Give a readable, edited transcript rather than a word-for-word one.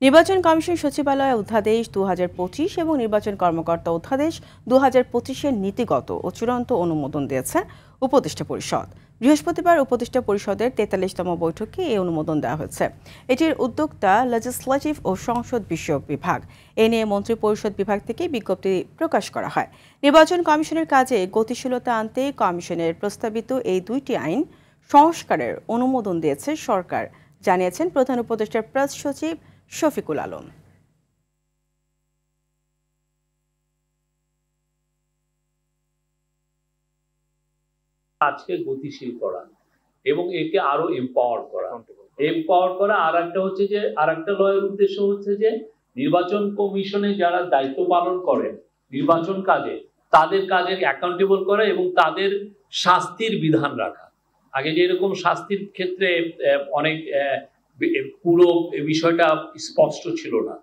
নির্বাচন কমিশন সচিবালয় অধ্যাদেশ 2025 এবং নির্বাচন কর্মকর্তা অধ্যাদেশ 2025-এর নীতিগত ও চূড়ান্ত অনুমোদন দিয়েছে উপদেষ্টা পরিষদ। বৃহস্পতিবার উপদেষ্টা পরিষদের 43তম বৈঠকে এই অনুমোদন দেওয়া হয়েছে। এটির উদ্যোক্তা লেজিসলেটিভ ও সংসদ বিষয়ক বিভাগ। এ নিয়ে মন্ত্রিপরিষদ বিভাগ থেকে বিজ্ঞপ্তি প্রকাশ করা হয়। নির্বাচন কমিশনের কাজে গতিশীলতা আনতে কমিশনের প্রস্তাবিত এই দুইটি আইন সংস্কারের অনুমোদন দিয়েছে সরকার, জানিয়েছেন প্রধান উপদেষ্টার প্রেস সচিব শফিকুল আলম। আজকে গতিশীল করা এবং একে আরো এম্পাওয়ার করা আর একটা হচ্ছে যে আরেকটা লয়ের উদ্দেশ্য হচ্ছে যে নির্বাচন কমিশনে যারা দায়িত্ব পালন করেন নির্বাচন কাজে তাদের কাজের অ্যাকাউন্টেবল করা এবং তাদের শাস্তির বিধান রাখা। আগে যেরকম শাস্তির ক্ষেত্রে অনেক পুরো বিষয়টা স্পষ্ট ছিল না,